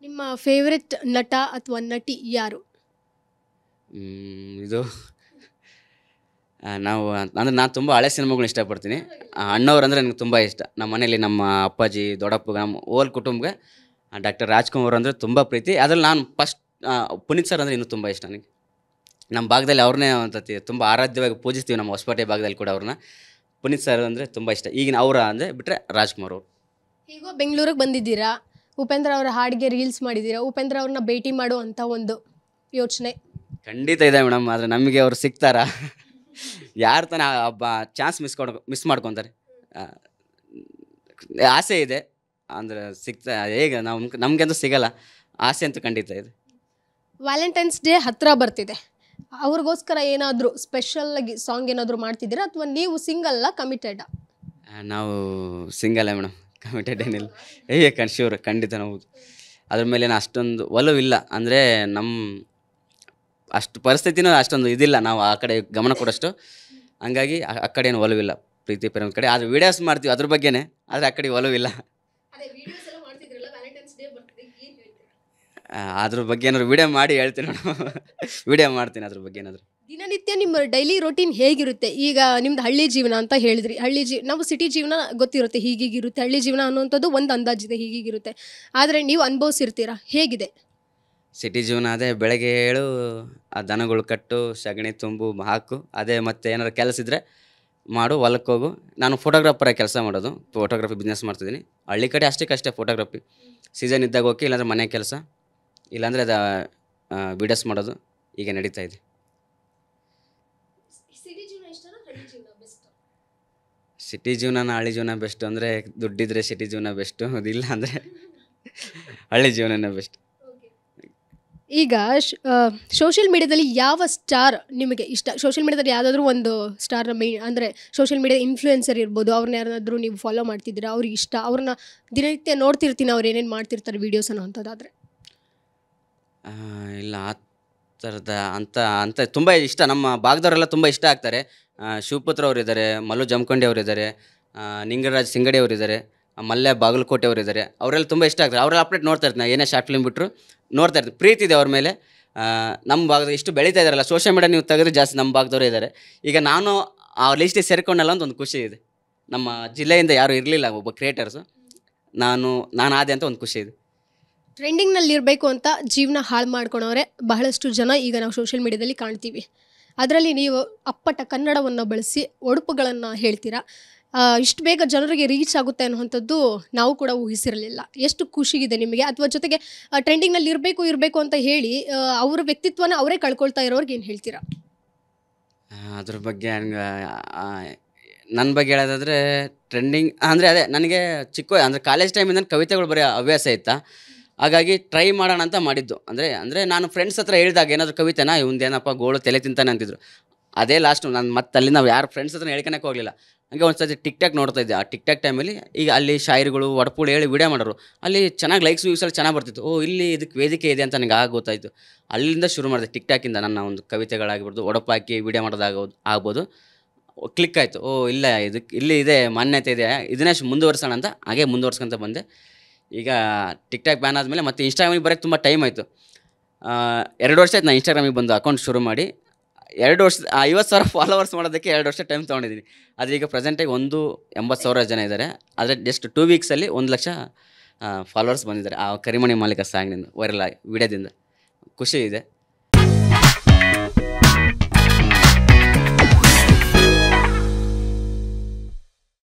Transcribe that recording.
ನಿಮ್ಮ ಫೇವ್ರೆಟ್ ನಟ ಅಥವಾ ನಟಿ ಯಾರು? ಇದು ನಾವು ಅಂದರೆ ನಾನು ತುಂಬ ಹಳೆ ಸಿನಿಮಾಗಳನ್ನ ಇಷ್ಟಪಡ್ತೀನಿ. ಅಣ್ಣವ್ರು ಅಂದರೆ ನನಗೆ ತುಂಬ ಇಷ್ಟ. ನಮ್ಮ ಮನೇಲಿ ನಮ್ಮ ಅಪ್ಪಾಜಿ, ದೊಡ್ಡಪ್ಪ, ನಮ್ಮ ಓಲ್ ಕುಟುಂಬಕ್ಕೆ ಡಾಕ್ಟರ್ ರಾಜ್‌ಕುಮಾರ್ ಅಂದರೆ ತುಂಬ ಪ್ರೀತಿ. ಅದ್ರಲ್ಲಿ ನಾನು ಫಸ್ಟ್ ಪುನೀತ್ ಸರ್ ಅಂದರೆ ಇನ್ನೂ ತುಂಬ ಇಷ್ಟ ನನಗೆ. ನಮ್ಮ ಭಾಗದಲ್ಲಿ ಅವ್ರನ್ನೇ ಒಂದ್ಸತಿ ತುಂಬ ಆರಾಧ್ಯವಾಗಿ ಪೂಜಿಸ್ತೀವಿ ನಮ್ಮ ಹೊಸಪೇಟೆ ಭಾಗದಲ್ಲಿ ಕೂಡ ಅವ್ರನ್ನ. ಪುನೀತ್ ಸರ್ ಅಂದರೆ ತುಂಬ ಇಷ್ಟ. ಈಗಿನ ಅವರ ಅಂದರೆ ಬಿಟ್ಟರೆ ರಾಜ್‌ಕುಮಾರ್ ಅವರು. ಹೇಗೋ ಬೆಂಗಳೂರಿಗೆ ಬಂದಿದ್ದೀರಾ, ಉಪೇಂದ್ರ ಅವರ ಹಾಡಿಗೆ ರೀಲ್ಸ್ ಮಾಡಿದ್ದೀರಾ, ಉಪೇಂದ್ರ ಅವ್ರನ್ನ ಭೇಟಿ ಮಾಡುವಂಥ ಒಂದು ಯೋಚನೆ? ಖಂಡಿತ ಇದೆ ಮೇಡಮ್. ಆದರೆ ನಮಗೆ ಅವ್ರು ಸಿಗ್ತಾರಾ? ಯಾರು ತಾನೇ ಚಾನ್ಸ್ ಮಿಸ್ ಮಾಡ್ಕೊತಾರೆ. ಆಸೆ ಇದೆ ಅಂದರೆ ಸಿಗ್ತಾ ಹೇಗೆ ನಮಗಂತೂ ಸಿಗಲ್ಲ. ಆಸೆ ಅಂತೂ ಖಂಡಿತ ಇದೆ. ವ್ಯಾಲೆಂಟೈನ್ಸ್ ಡೇ ಹತ್ತಿರ ಬರ್ತಿದೆ, ಅವ್ರಿಗೋಸ್ಕರ ಏನಾದರೂ ಸ್ಪೆಷಲ್ಲಾಗಿ ಸಾಂಗ್ ಏನಾದರೂ ಮಾಡ್ತಿದ್ದೀರಾ ಅಥವಾ ನೀವು ಸಿಂಗಲ್ಲ ಕಮಿಟೆಡಾ? ನಾವು ಸಿಂಗಲ್ಲೇ ಮೇಡಮ್, ಕಮಿಟೆಡ್ ಏನಿಲ್ಲ. ಶ್ಯೂರ್, ಖಂಡಿತ ನಾವು ಅದ್ರ ಮೇಲೇನು ಅಷ್ಟೊಂದು ಒಲವಿಲ್ಲ. ಅಂದರೆ ನಮ್ಮ ಅಷ್ಟು ಪರಿಸ್ಥಿತಿನೂ ಅಷ್ಟೊಂದು ಇದಿಲ್ಲ, ನಾವು ಆ ಕಡೆ ಗಮನ ಕೊಡೋಷ್ಟು. ಹಂಗಾಗಿ ಆ ಕಡೆ ಏನು ಒಲವಿಲ್ಲ, ಪ್ರೀತಿ ಪ್ರೇಮ ಕಡೆ. ಆದರೆ ವೀಡಿಯೋಸ್ ಮಾಡ್ತೀವಿ ಅದ್ರ ಬಗ್ಗೆನೇ, ಆದರೆ ಆ ಕಡೆ ಒಲವಿಲ್ಲ. ಅದ್ರ ಬಗ್ಗೆ ಏನಾದ್ರು ವೀಡಿಯೋ ಮಾಡಿ ಹೇಳ್ತೀನಿ ಮೇಡಮ್. ವೀಡಿಯೋ ಮಾಡ್ತೀನಿ ಅದ್ರ ಬಗ್ಗೆ ಏನಾದರೂ. ದಿನನಿತ್ಯ ನಿಮ್ಮ ಡೈಲಿ ರೊಟೀನ್ ಹೇಗಿರುತ್ತೆ? ಈಗ ನಿಮ್ದು ಹಳ್ಳಿ ಜೀವನ ಅಂತ ಹೇಳಿದ್ರಿ. ನಾವು ಸಿಟಿ ಜೀವನ ಗೊತ್ತಿರುತ್ತೆ, ಹೀಗೀಗಿರುತ್ತೆ. ಹಳ್ಳಿ ಜೀವನ ಅನ್ನುವಂಥದ್ದು ಒಂದು ಅಂದಾಜಿದೆ, ಹೀಗೀಗಿರುತ್ತೆ. ಆದರೆ ನೀವು ಅನುಭವಿಸಿರ್ತೀರಾ, ಹೇಗಿದೆ? ಸಿಟಿ ಜೀವನ ಅದೇ ಬೆಳಗ್ಗೆ ಏಳು, ಆ ದನಗಳು ಕಟ್ಟು, ಸಗಣಿ ತುಂಬು, ಹಾಕು, ಅದೇ ಮತ್ತು ಏನಾರು ಕೆಲಸ ಇದ್ದರೆ ಮಾಡು, ಹೊಲಕ್ಕೆ ಹೋಗು. ನಾನು ಫೋಟೋಗ್ರಾಫರಾಗಿ ಕೆಲಸ ಮಾಡೋದು, ಫೋಟೋಗ್ರಫಿ ಬಿಸ್ನೆಸ್ ಮಾಡ್ತಿದ್ದೀನಿ. ಹಳ್ಳಿ ಕಡೆ ಅಷ್ಟೇ ಫೋಟೋಗ್ರಫಿ. ಸೀಸನ್ ಇದ್ದಾಗ ಹೋಗಿ, ಇಲ್ಲಾಂದರೆ ಮನೆ ಕೆಲಸ, ಇಲ್ಲಾಂದರೆ ಅದು ವೀಡಿಯೋಸ್ ಮಾಡೋದು ಈಗ ನಡೀತಾ ಇದೆ. ಸಿಟಿ ಜೀವನನ ಹಳ್ಳಿ ಜೀವನ ಬೆಸ್ಟ್ ಅಂದರೆ, ದುಡ್ಡಿದ್ರೆ ಸಿಟಿ ಜೀವನ ಬೆಸ್ಟು, ಅದಿಲ್ಲ ಅಂದರೆ ಹಳ್ಳಿ ಜೀವನನೇ ಬೆಸ್ಟ್. ಈಗ ಸೋಷಿಯಲ್ ಮೀಡಿಯಾದಲ್ಲಿ ಯಾವ ಸ್ಟಾರ್ ನಿಮಗೆ ಇಷ್ಟ? ಸೋಷಿಯಲ್ ಮೀಡಿಯಾದಲ್ಲಿ ಯಾವುದಾದ್ರೂ ಒಂದು ಸ್ಟಾರ್ನ ಅಂದರೆ ಸೋಷಿಯಲ್ ಮೀಡಿಯಾ ಇನ್ಫ್ಲೂಯೆನ್ಸರ್ ಇರ್ಬೋದು, ಅವ್ರನ್ನ ಯಾರಾದರೂ ನೀವು ಫಾಲೋ ಮಾಡ್ತಿದ್ದೀರಾ, ಅವ್ರಿಗೆ ಇಷ್ಟ, ಅವ್ರನ್ನ ದಿನನಿತ್ಯ ನೋಡ್ತಿರ್ತೀನಿ, ಅವ್ರು ಏನೇನು ಮಾಡ್ತಿರ್ತಾರೆ ವೀಡಿಯೋಸ್ ಅನ್ನೋಂಥದ್ದಾದರೆ? ಇಲ್ಲ, ಆ ಥರದ ಅಂತ ತುಂಬ ಇಷ್ಟ. ನಮ್ಮ ಭಾಗದವರೆಲ್ಲ ತುಂಬ ಇಷ್ಟ ಆಗ್ತಾರೆ. ಶಿವಪುತ್ರ ಅವರಿದ್ದಾರೆ, ಮಲ್ಲು ಜಮಖಂಡಿ ಅವರಿದ್ದಾರೆ, ನಿಂಗರಾಜ್ ಸಿಂಗಡಿ ಅವರಿದ್ದಾರೆ, ಮಲ್ಯ ಬಾಗಲಕೋಟೆ ಅವರಿದ್ದಾರೆ. ಅವರೆಲ್ಲ ತುಂಬ ಇಷ್ಟ ಆಗ್ತಾರೆ. ಅವರೆಲ್ಲ ಅಪ್ಡೇಟ್ ನೋಡ್ತಾ ಇರ್ತೀನಿ. ಏನೇ ಶಾರ್ಟ್ ಫಿಲ್ಮ್ ಬಿಟ್ಟರು ನೋಡ್ತಾ ಇರ್ತೀನಿ. ಪ್ರೀತಿ ಇದೆ ಅವ್ರ ಮೇಲೆ. ನಮ್ಮ ಭಾಗದ ಇಷ್ಟು ಬೆಳೀತಾ ಇದ್ದಾರಲ್ಲ, ಸೋಷಿಯಲ್ ಮೀಡಿಯಾ ನೀವು ತೆಗೆದ್ರೆ ಜಾಸ್ತಿ ನಮ್ಮ ಭಾಗದವರೇ ಇದ್ದಾರೆ. ಈಗ ನಾನು ಆ ಲಿಸ್ಟಿಗೆ ಸೇರಿಕೊಂಡಲ್ಲ ಅಂತ ಒಂದು ಖುಷಿ ಇದೆ. ನಮ್ಮ ಜಿಲ್ಲೆಯಿಂದ ಯಾರೂ ಇರಲಿಲ್ಲ ಒಬ್ಬ ಕ್ರಿಯೇಟರ್ಸು, ನಾನು ಆದೆ ಅಂತ ಒಂದು ಖುಷಿ ಇದೆ. ಟ್ರೆಂಡಿಂಗ್ನಲ್ಲಿ ಇರಬೇಕು ಅಂತ ಜೀವನ ಹಾಳು ಮಾಡ್ಕೊಳೋರೆ ಬಹಳಷ್ಟು ಜನ ಈಗ ನಾವು ಸೋಷಿಯಲ್ ಮೀಡಿಯಾದಲ್ಲಿ ಕಾಣ್ತೀವಿ. ಅದರಲ್ಲಿ ನೀವು ಅಪ್ಪಟ ಕನ್ನಡವನ್ನು ಬಳಸಿ ಒಡುಪುಗಳನ್ನು ಹೇಳ್ತೀರಾ. ಇಷ್ಟು ಬೇಗ ಜನರಿಗೆ ರೀಚ್ ಆಗುತ್ತೆ ಅನ್ನುವಂಥದ್ದು ನಾವು ಕೂಡ ಊಹಿಸಿರಲಿಲ್ಲ. ಎಷ್ಟು ಖುಷಿಗಿದೆ ನಿಮಗೆ? ಅಥವಾ ಜೊತೆಗೆ ಟ್ರೆಂಡಿಂಗ್ನಲ್ಲಿ ಇರಬೇಕು ಅಂತ ಹೇಳಿ ಅವ್ರ ವ್ಯಕ್ತಿತ್ವನ ಅವರೇ ಕಳ್ಕೊಳ್ತಾ ಇರೋರ್ಗೆ ಏನು ಹೇಳ್ತೀರಾ? ಅದ್ರ ಬಗ್ಗೆ ನನ್ನ ಬಗ್ಗೆ ಹೇಳೋದಾದರೆ, ಟ್ರೆಂಡಿಂಗ್ ಅಂದರೆ ಅದೇ ನನಗೆ ಅಂದರೆ ಕಾಲೇಜ್ ಟೈಮಿಂದ ಕವಿತೆಗಳು ಬರೆಯೋ ಹವ್ಯಾಸ ಇತ್ತು. ಹಾಗಾಗಿ ಟ್ರೈ ಮಾಡೋಣ ಅಂತ ಮಾಡಿದ್ದು. ಅಂದರೆ ನಾನು ಫ್ರೆಂಡ್ಸ್ ಹತ್ರ ಹೇಳಿದಾಗ ಏನಾದರೂ ಕವಿತೆನ ಇವಂದೇನಪ್ಪ ಗೋಳು ತಲೆ ತಿಂತಾನೆ ಅಂತಿದ್ರು. ಅದೇ ಲಾಸ್ಟು. ನಾನು ಮತ್ತೆ ಅಲ್ಲಿ ನಾವು ಯಾರು ಫ್ರೆಂಡ್ಸ್ ಹತ್ರ ಹೇಳ್ಕೊಳಕ್ಕೆ ಹೋಗಲಿಲ್ಲ. ಹಂಗೆ ಒಂದು ಸತಿ ಟಿಕ್ಟಾಕ್ ನೋಡ್ತಾ ಇದ್ದೆ. ಆ ಟಿಕ್ಟಾಕ್ ಟೈಮಲ್ಲಿ ಈಗ ಅಲ್ಲಿ ಶಾಯರಿಗಳು ಒಡಪುಗಳು ಹೇಳಿ ವೀಡಿಯೋ ಮಾಡೋರು. ಅಲ್ಲಿ ಚೆನ್ನಾಗಿ ಲೈಕ್ಸ್ ವ್ಯೂಸ್ ಎಲ್ಲ ಚೆನ್ನಾಗಿ ಬರ್ತಿತ್ತು. ಇಲ್ಲಿ ಇದಕ್ಕೆ ವೇದಿಕೆ ಇದೆ ಅಂತ ನನಗೆ ಗೊತ್ತಾಯಿತು. ಅಲ್ಲಿಂದ ಶುರು ಮಾಡಿದೆ. ಟಿಕ್ಟಾಕಿಂದ ನನ್ನ ಒಂದು ಕವಿತೆಗಳಾಗಿರ್ಬೋದು, ಒಡಪು ಹಾಕಿ ವೀಡಿಯೋ ಆಗ್ಬೋದು. ಕ್ಲಿಕ್ ಆಯಿತು. ಇಲ್ಲ ಇಲ್ಲಿ ಇದೆ, ಮಾನ್ಯತೆ ಇದೆ, ಇದನ್ನೇ ಮುಂದುವರ್ಸೋಣ ಅಂತ ಹಾಗೆ ಮುಂದುವರ್ಸ್ಕೊಂತ ಬಂದೆ. ಈಗ ಟಿಕ್ಟಾಕ್ ಬ್ಯಾನ್ ಆದಮೇಲೆ ಮತ್ತೆ ಇನ್ಸ್ಟಾಗ್ರಾಮಿಗೆ ಬರೋಕ್ಕೆ ತುಂಬ ಟೈಮ್ ಆಯಿತು. 2 ವರ್ಷ ಆಯ್ತು ನಾನು ಇನ್ಸ್ಟಾಗ್ರಾಮಿಗೆ ಬಂದು ಅಕೌಂಟ್ ಶುರು ಮಾಡಿ. 2 ವರ್ಷ 50,000 ಫಾಲೋವರ್ಸ್ ಮಾಡೋದಕ್ಕೆ 2 ವರ್ಷ ಟೈಮ್ ತೊಗೊಂಡಿದ್ದೀನಿ. ಆದರೆ ಈಗ ಪ್ರೆಸೆಂಟಾಗಿ 80,000 ಜನ ಇದ್ದಾರೆ. ಆದರೆ ಜಸ್ಟ್ 2 ವೀಕ್ಸಲ್ಲಿ 1 ಲಕ್ಷ ಫಾಲೋವರ್ಸ್ ಬಂದಿದ್ದಾರೆ ಆ ಕರಿಮಣಿ ಮಾಲೀಕ ಸಾಂಗ್ನಿಂದ, ವೈರಲ್ ಆಗಿ ವೀಡಿಯೋದಿಂದ. ಖುಷಿ ಇದೆ.